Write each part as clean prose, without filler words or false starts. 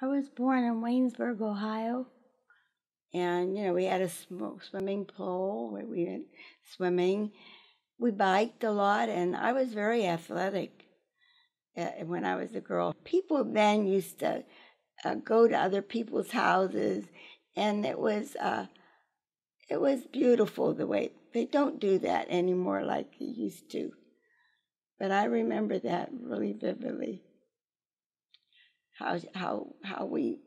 I was born in Waynesburg, Ohio, and we had a swimming pool where we went swimming. We biked a lot, and I was very athletic when I was a girl. People then used to go to other people's houses, and it was beautiful the way they don't do that anymore like they used to. But I remember that really vividly. How we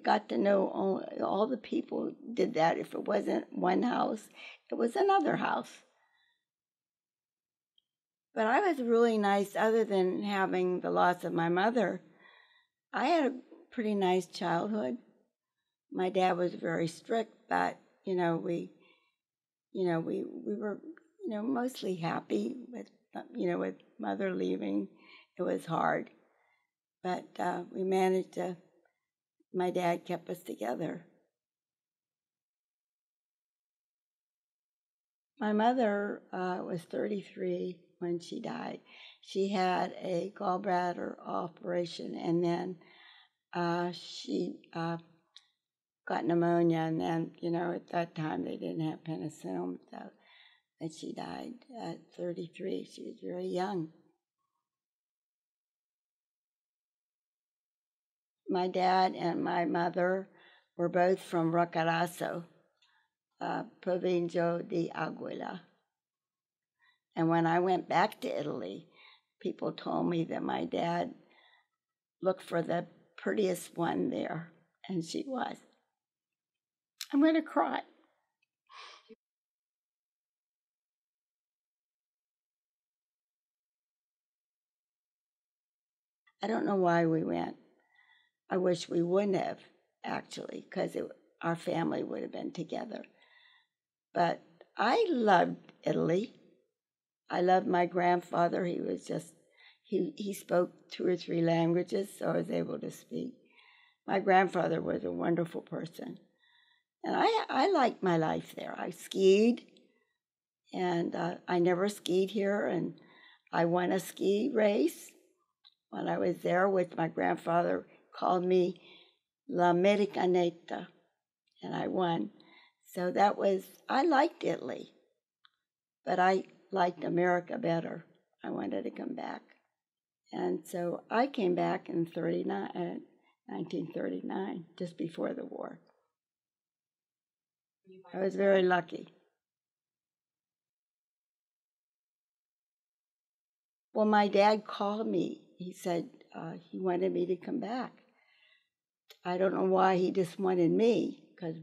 got to know all the people did that. If it wasn't one house, it was another house. But I was really nice, other than having the loss of my mother. I had a pretty nice childhood. My dad was very strict, but we were mostly happy with mother leaving. It was hard, but we managed to. My dad kept us together. My mother was 33 when she died. She had a gallbladder operation, and then she got pneumonia, and then, at that time they didn't have penicillin, so that she died at 33. She was very young. My dad and my mother were both from Roccaraso, Provincia di Aguila. And when I went back to Italy, people told me that my dad looked for the prettiest one there, and she was. I'm going to cry. I don't know why we went. I wish we wouldn't have, actually, because our family would have been together. But I loved Italy. I loved my grandfather. He was just, he spoke 2 or 3 languages, so I was able to speak. My grandfather was a wonderful person. And I liked my life there. I skied, and I never skied here, and I won a ski race when I was there, which my grandfather called me La Americaneta, and I won. So I liked Italy, but I liked America better. I wanted to come back. And so I came back in 1939, just before the war. I was very lucky. Well, my dad called me. He said he wanted me to come back. I don't know why he just wanted me, because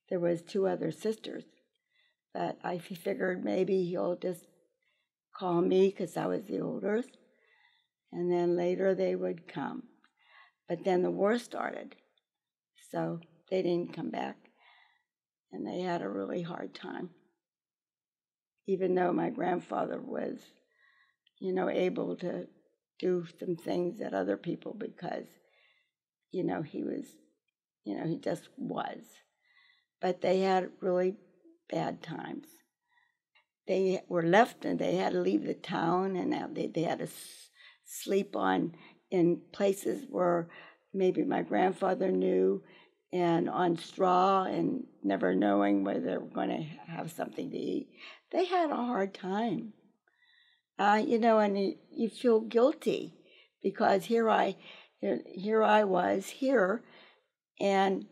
there was 2 other sisters. But I figured maybe he'll just call me because I was the oldest, and then later they would come. But then the war started, so they didn't come back, and they had a really hard time. Even though my grandfather was, able to do some things that other people, because, he was, he just was. But they had really bad times. They were left, and they had to leave the town, and they had to sleep in places where maybe my grandfather knew, and on straw, and never knowing whether they were going to have something to eat. They had a hard time. And you feel guilty, because here I was here, and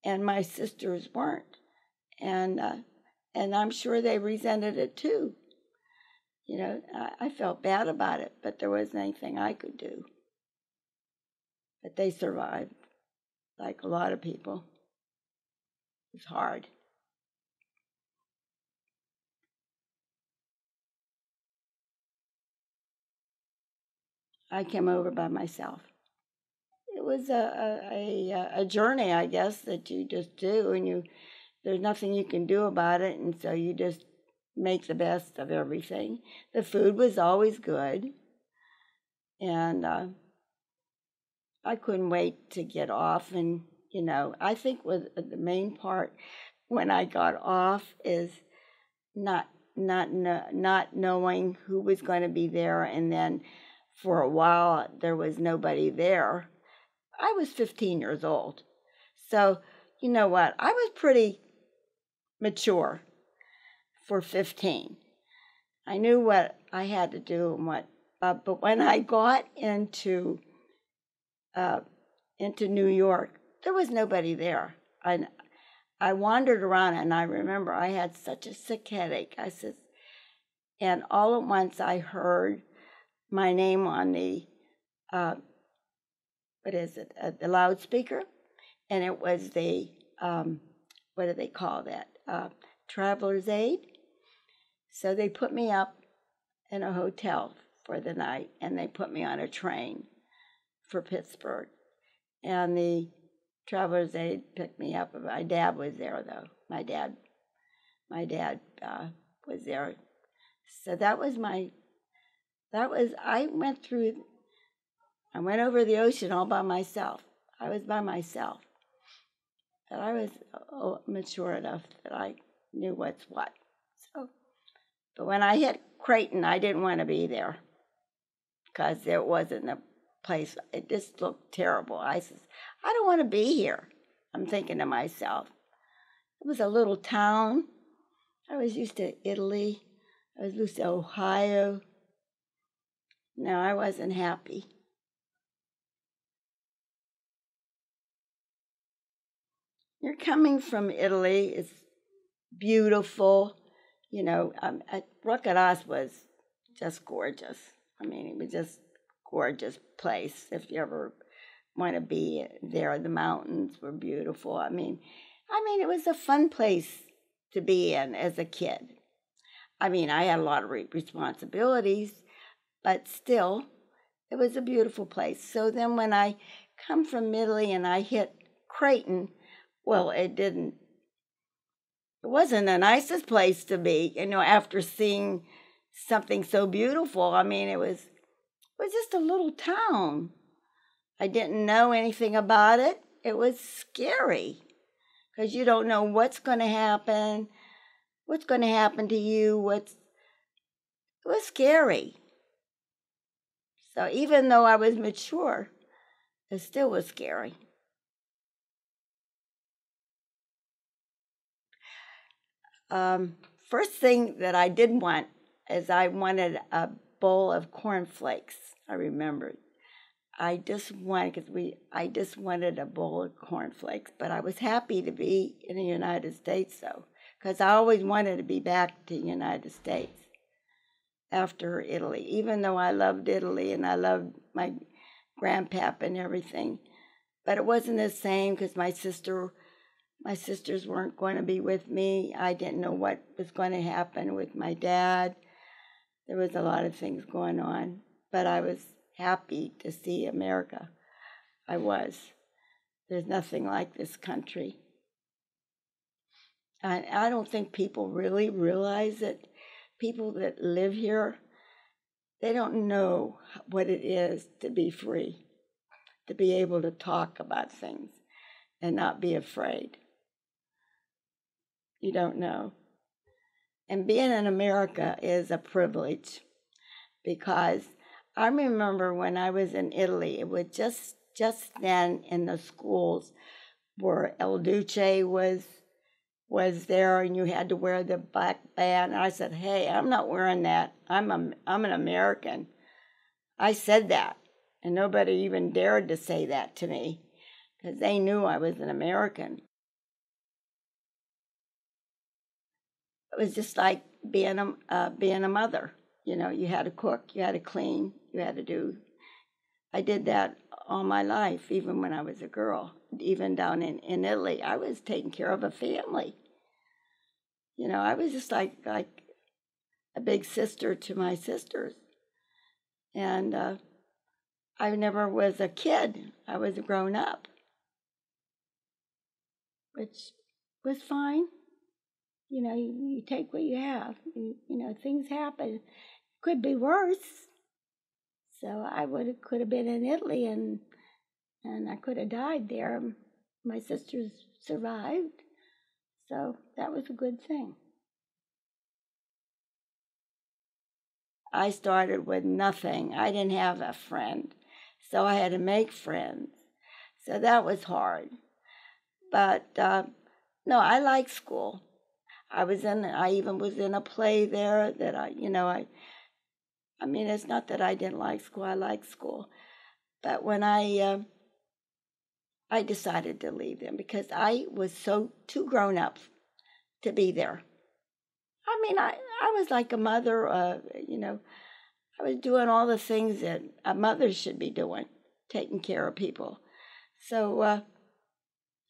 my sisters weren't, and I'm sure they resented it too. I felt bad about it, but there wasn't anything I could do. But they survived, like a lot of people. It's hard. I came over by myself. It was a journey, I guess, that you just do, and there's nothing you can do about it, and so you just make the best of everything. The food was always good, and I couldn't wait to get off. And I think the main part when I got off is not knowing who was going to be there, and then for a while there was nobody there. I was 15 years old. So, you know what? I was pretty mature for 15. I knew what I had to do and what. But when I got into New York, there was nobody there. I wandered around, and I remember I had such a sick headache. And all at once I heard my name on the the loudspeaker, and it was the what do they call that? Traveler's aid. So they put me up in a hotel for the night, and they put me on a train for Pittsburgh. And the traveler's aid picked me up. My dad was there, though. My dad was there. So I went over the ocean all by myself. I was by myself. But I was mature enough that I knew what's what. But when I hit Creighton, I didn't want to be there because it wasn't a place. It just looked terrible. I said, I don't want to be here. I'm thinking to myself. It was a little town. I was used to Italy. I was used to Ohio. No, I wasn't happy. You're coming from Italy. It's beautiful. You know, Rocadas was just gorgeous. I mean, it was just a gorgeous place. If you ever want to be there, the mountains were beautiful. I mean, it was a fun place to be in as a kid. I mean, I had a lot of responsibilities, but still, it was a beautiful place. So then when I come from Italy and I hit Creighton, well, it wasn't the nicest place to be, you know, after seeing something so beautiful. I mean, it was just a little town. I didn't know anything about it. It was scary because you don't know what's going to happen to you. It was scary. So even though I was mature, it still was scary. First thing that I did want is I wanted a bowl of cornflakes. I remembered. I just wanted a bowl of cornflakes, but I was happy to be in the United States, though, because I always wanted to be back to the United States after Italy, even though I loved Italy and I loved my grandpap and everything. But it wasn't the same because my sisters weren't going to be with me. I didn't know what was going to happen with my dad. There was a lot of things going on, but I was happy to see America. I was. There's nothing like this country. And I don't think people really realize it. People that live here, they don't know what it is to be free, to be able to talk about things and not be afraid. You don't know. And being in America is a privilege because I remember when I was in Italy, it was just then in the schools where El Duce was there and you had to wear the black band. And I said, hey, I'm not wearing that. I'm an American. I said that. And nobody even dared to say that to me because they knew I was an American. It was just like being a mother. You know, you had to cook, you had to clean, you had to do. I did that all my life, even when I was a girl. Even down in Italy, I was taking care of a family. You know, I was just like a big sister to my sisters. And I never was a kid. I was a grown up, which was fine. You know, you take what you have. You know, things happen. Could be worse. So I could have been in Italy and I could have died there. My sisters survived, so that was a good thing. I started with nothing. I didn't have a friend, so I had to make friends. So that was hard. But no, I like school. I even was in a play there that I mean, it's not that I didn't like school. I like school. But when I decided to leave them because I was so too grown up to be there. I mean, I was like a mother, I was doing all the things that a mother should be doing, taking care of people. So,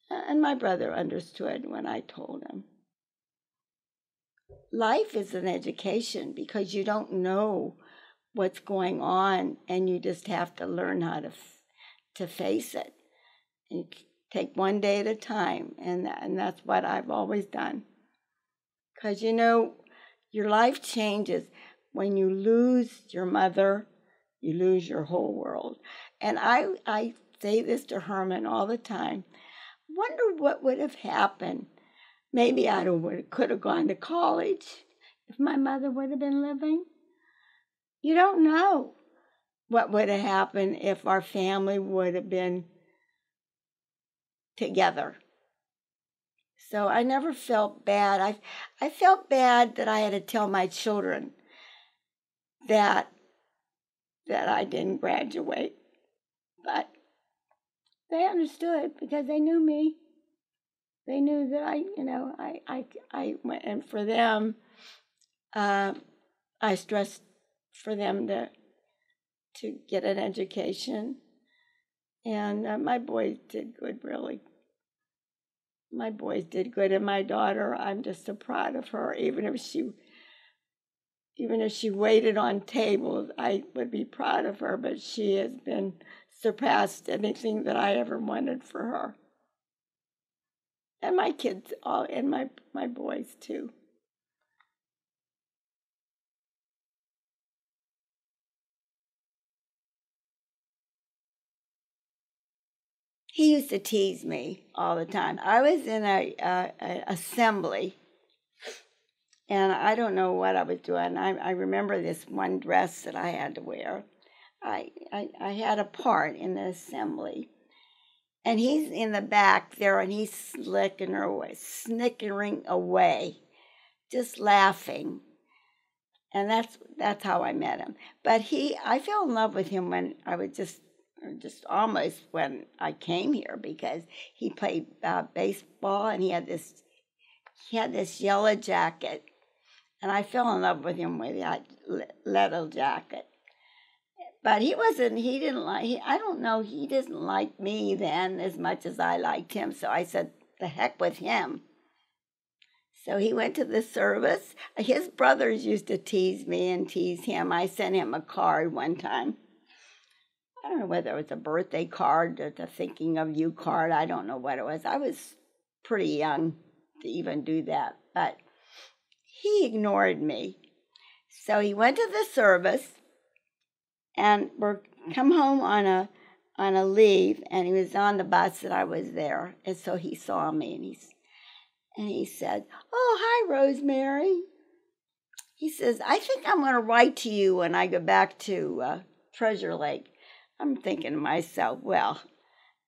and my brother understood when I told him. Life is an education because you don't know what's going on and you just have to learn how to face it. You take one day at a time, and that's what I've always done. Because, your life changes when you lose your mother, you lose your whole world. And I say this to Herman all the time. Wonder what would have happened. Maybe could have gone to college if my mother would have been living. You don't know what would have happened if our family would have been together. So I never felt bad. I felt bad that I had to tell my children that I didn't graduate. But they understood because they knew me. They knew that I went, and for them, I stressed for them to get an education. And my boys did good, really. My boys did good, and my daughter, I'm just so proud of her. Even if she waited on tables, I would be proud of her, but she has been surpassed anything that I ever wanted for her. And my kids, and my boys too. He used to tease me all the time. I was in a assembly, and I don't know what I was doing. I remember this one dress that I had to wear. I had a part in the assembly, and he's in the back there, and he's snickering away, just laughing. And that's how I met him. But I fell in love with him when I was just almost when I came here, because he played baseball, and he had this yellow jacket, and I fell in love with him with that leather jacket. But he didn't like, I don't know, he didn't like me then as much as I liked him, so I said, the heck with him. So he went to the service. His brothers used to tease me and tease him. I sent him a card one time. I don't know whether it was a birthday card or the thinking of you card. I don't know what it was. I was pretty young to even do that. But he ignored me. So he went to the service, and we're come home on a leave, and he was on the bus that I was there. And so he saw me, and he said, "Oh, hi, Rosemary." He says, "I think I'm going to write to you when I go back to Treasure Lake." I'm thinking to myself, well,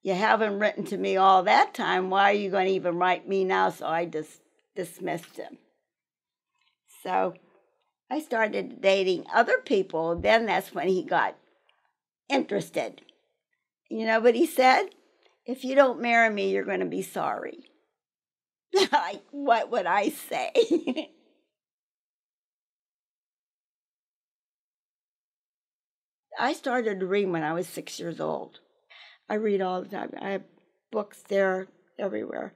you haven't written to me all that time. Why are you going to even write me now? So I just dismissed him. So I started dating other people. Then that's when he got interested. You know what he said? "If you don't marry me, you're going to be sorry." Like, what would I say? I started to read when I was 6 years old. I read all the time. I have books there everywhere.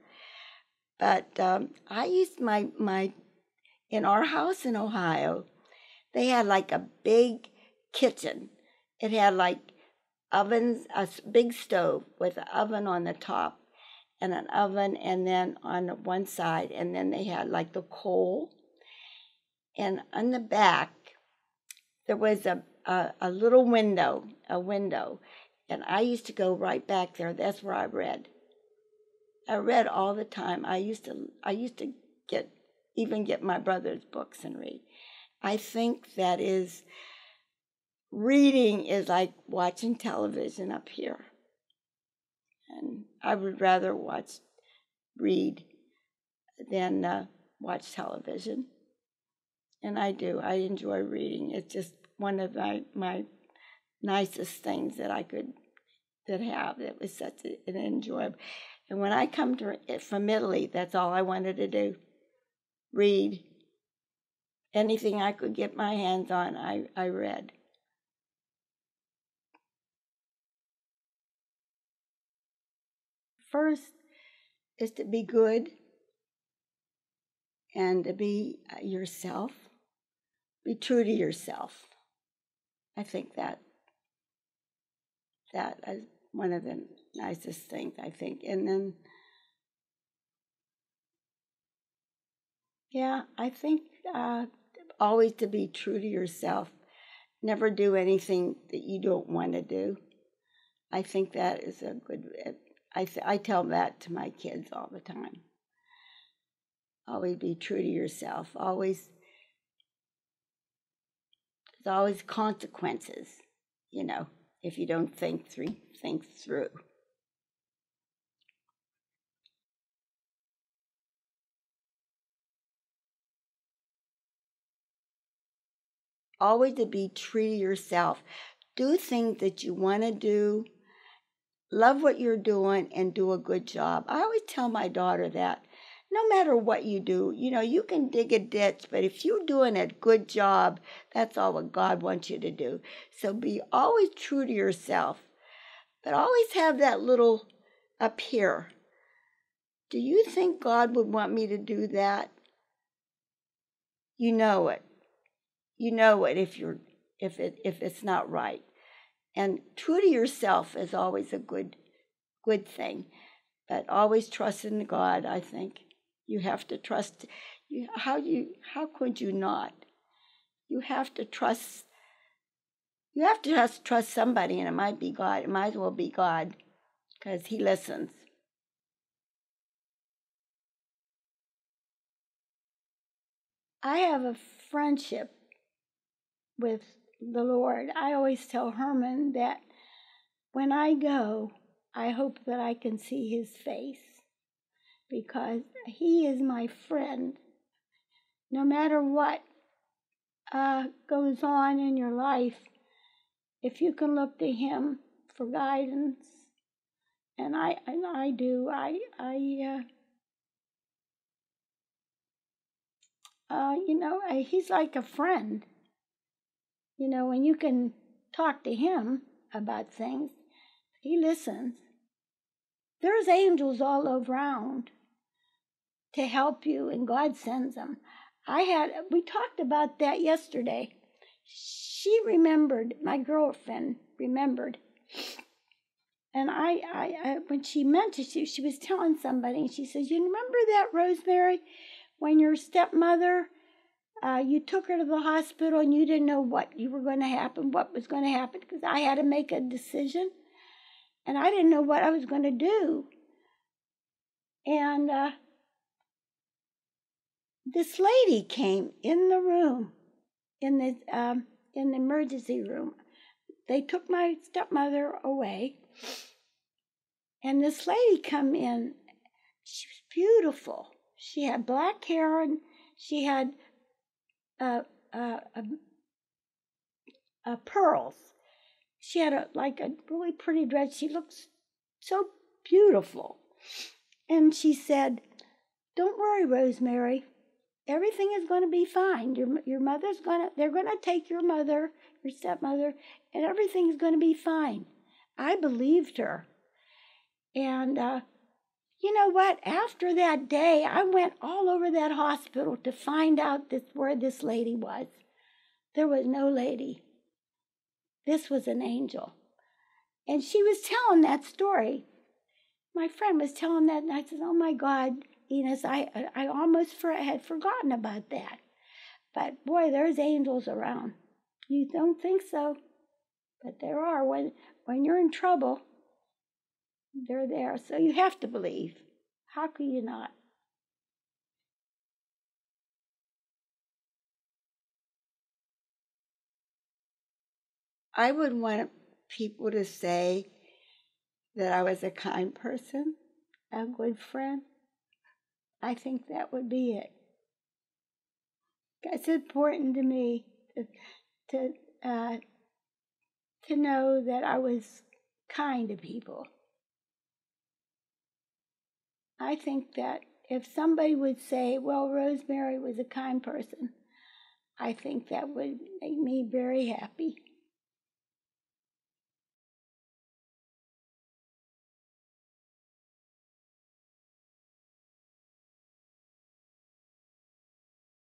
But I used in our house in Ohio, they had like a big kitchen. It had like ovens, a big stove with an oven on the top and an oven, and then on one side, and then they had like the coal. And on the back, there was a little window, and I used to go right back there. That's where I read. I read all the time. I used to get my brother's books and read. I think that is, reading is like watching television up here. And I would rather read than watch television. And I do. I enjoy reading. It's just one of my nicest things that I could have. It was such an enjoyable. And when I come from Italy, that's all I wanted to do. Read. Anything I could get my hands on, I read. First is to be good and to be yourself. Be true to yourself. I think that is one of the nicest things, I think. And then, yeah, I think always to be true to yourself. Never do anything that you don't want to do. I think that is a good, I tell that to my kids all the time. Always be true to yourself. There's always consequences, if you don't think things through. Always to be true to yourself. Do things that you want to do. Love what you're doing and do a good job. I always tell my daughter that no matter what you do, you can dig a ditch, but if you're doing a good job, that's all what God wants you to do. So be always true to yourself, but always have that little up here. Do you think God would want me to do that? You know it. You know it if it's not right. And true to yourself is always a good thing. But always trust in God, I think. You have to trust. How could you not? You have to trust. You have to trust somebody, and it might be God. It might as well be God, because He listens. I have a friendship with the Lord. I always tell Herman that when I go, I hope that I can see His face, because He is my friend. No matter what goes on in your life, if you can look to Him for guidance, and I do, He's like a friend. When you can talk to Him about things, He listens. There's angels all around to help you, and God sends them. We talked about that yesterday. She remembered, my girlfriend remembered. And when she mentioned, she was telling somebody, and she says, you remember that, Rosemary, when your stepmother, you took her to the hospital and you didn't know what was going to happen, because I had to make a decision, and I didn't know what I was going to do. And this lady came in the room, in the emergency room. They took my stepmother away, and this lady come in. She was beautiful. She had black hair, and she had pearls. She had a really pretty dress. She looks so beautiful. And she said, "Don't worry, Rosemary. Everything is going to be fine. They're going to take your stepmother, and everything's going to be fine." I believed her. And you know what? After that day, I went all over that hospital to find out where this lady was. There was no lady. This was an angel. And she was telling that story. My friend was telling that, and I said, "Oh my God, Enos, I almost had forgotten about that." But boy, there's angels around. You don't think so, but there are. When you're in trouble, they're there. So you have to believe. How could you not? I would want people to say that I was a kind person, a good friend. I think that would be it. It's important to me to uh, to know that I was kind to people. I think that if somebody would say, well, Rosemary was a kind person, I think that would make me very happy.